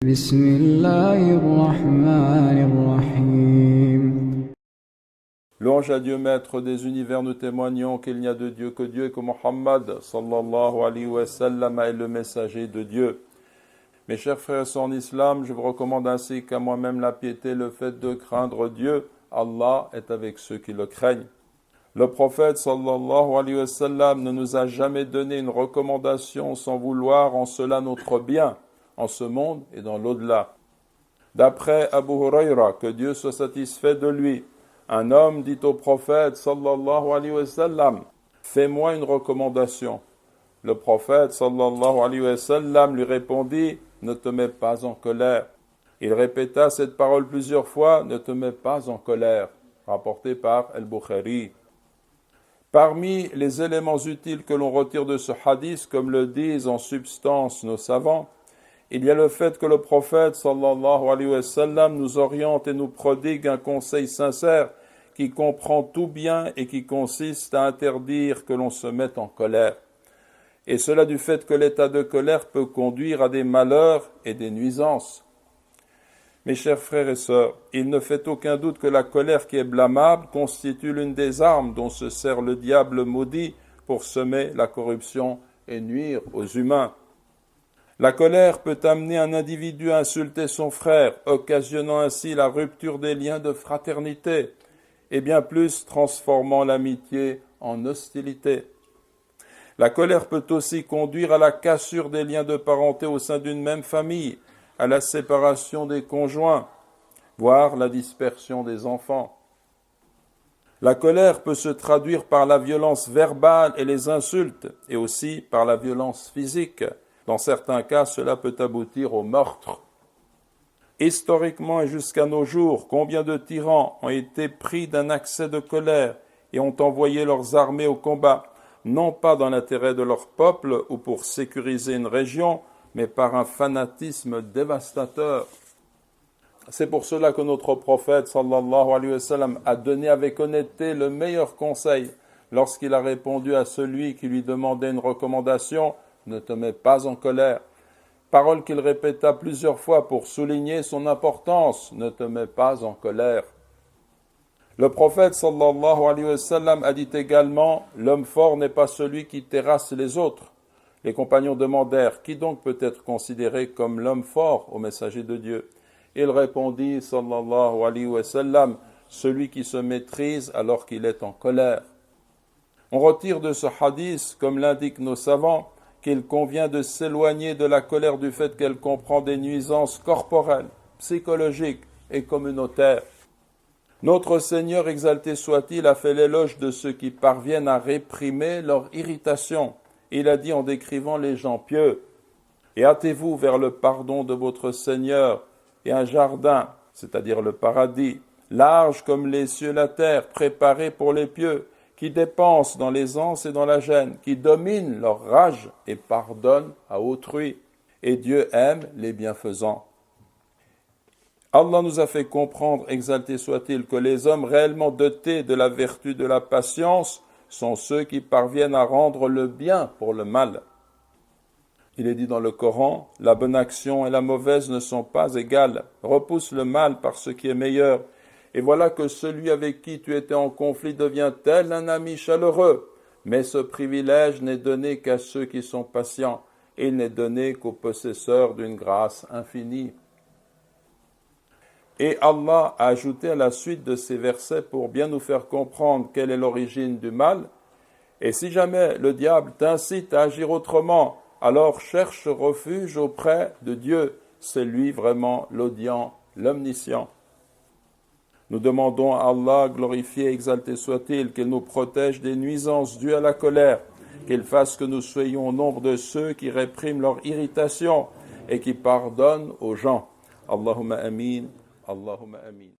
بسم الله الرحمن الرحيم. Louange à Dieu, maître des univers, nous témoignons qu'il n'y a de Dieu que Dieu et que Muhammad sallallahu alayhi wa sallam est le messager de Dieu. Mes chers frères et sœurs en islam, je vous recommande ainsi qu'à moi-même la piété, le fait de craindre Dieu. Allah est avec ceux qui le craignent. Le prophète sallallahu alayhi wa sallam ne nous a jamais donné une recommandation sans vouloir en cela notre bien, en ce monde et dans l'au-delà. D'après Abu Huraira, que Dieu soit satisfait de lui, un homme dit au prophète sallallahu alayhi wa sallam, « Fais-moi une recommandation ». Le prophète sallallahu alayhi wa sallam lui répondit, « Ne te mets pas en colère ». Il répéta cette parole plusieurs fois, « Ne te mets pas en colère », rapporté par Al-Bukhari. Parmi les éléments utiles que l'on retire de ce hadith, comme le disent en substance nos savants, il y a le fait que le prophète sallallahu alayhi wa sallam nous oriente et nous prodigue un conseil sincère qui comprend tout bien et qui consiste à interdire que l'on se mette en colère. Et cela du fait que l'état de colère peut conduire à des malheurs et des nuisances. Mes chers frères et sœurs, il ne fait aucun doute que la colère qui est blâmable constitue l'une des armes dont se sert le diable maudit pour semer la corruption et nuire aux humains. La colère peut amener un individu à insulter son frère, occasionnant ainsi la rupture des liens de fraternité, et bien plus transformant l'amitié en hostilité. La colère peut aussi conduire à la cassure des liens de parenté au sein d'une même famille, à la séparation des conjoints, voire la dispersion des enfants. La colère peut se traduire par la violence verbale et les insultes, et aussi par la violence physique. Dans certains cas, cela peut aboutir au meurtre. Historiquement et jusqu'à nos jours, combien de tyrans ont été pris d'un accès de colère et ont envoyé leurs armées au combat, non pas dans l'intérêt de leur peuple ou pour sécuriser une région, mais par un fanatisme dévastateur. C'est pour cela que notre prophète sallallahu alayhi wa sallam a donné avec honnêteté le meilleur conseil lorsqu'il a répondu à celui qui lui demandait une recommandation: « Ne te mets pas en colère ». Parole qu'il répéta plusieurs fois pour souligner son importance. « Ne te mets pas en colère ». Le prophète sallallahu alayhi wa sallam a dit également « L'homme fort n'est pas celui qui terrasse les autres ». Les compagnons demandèrent « Qui donc peut être considéré comme l'homme fort au messager de Dieu ?» Il répondit sallallahu alayhi wa sallam « Celui qui se maîtrise alors qu'il est en colère ». On retire de ce hadith, comme l'indiquent nos savants, qu'il convient de s'éloigner de la colère du fait qu'elle comprend des nuisances corporelles, psychologiques et communautaires. Notre Seigneur, exalté soit-il, a fait l'éloge de ceux qui parviennent à réprimer leur irritation. Il a dit en décrivant les gens pieux: « Et hâtez-vous vers le pardon de votre Seigneur et un jardin, c'est-à-dire le paradis, large comme les cieux et la terre, préparé pour les pieux, qui dépensent dans l'aisance et dans la gêne, qui dominent leur rage et pardonnent à autrui. Et Dieu aime les bienfaisants. » Allah nous a fait comprendre, exalté soit-il, que les hommes réellement dotés de la vertu de la patience sont ceux qui parviennent à rendre le bien pour le mal. Il est dit dans le Coran, « La bonne action et la mauvaise ne sont pas égales. Repousse le mal par ce qui est meilleur. Et voilà que celui avec qui tu étais en conflit devient tel un ami chaleureux. Mais ce privilège n'est donné qu'à ceux qui sont patients. Et il n'est donné qu'aux possesseurs d'une grâce infinie. » Et Allah a ajouté à la suite de ces versets pour bien nous faire comprendre quelle est l'origine du mal. Et si jamais le diable t'incite à agir autrement, alors cherche refuge auprès de Dieu. C'est lui vraiment l'audient, l'omniscient. Nous demandons à Allah, glorifié et exalté soit-il, qu'il nous protège des nuisances dues à la colère, qu'il fasse que nous soyons au nombre de ceux qui répriment leur irritation et qui pardonnent aux gens. Allahumma amin, Allahumma amin.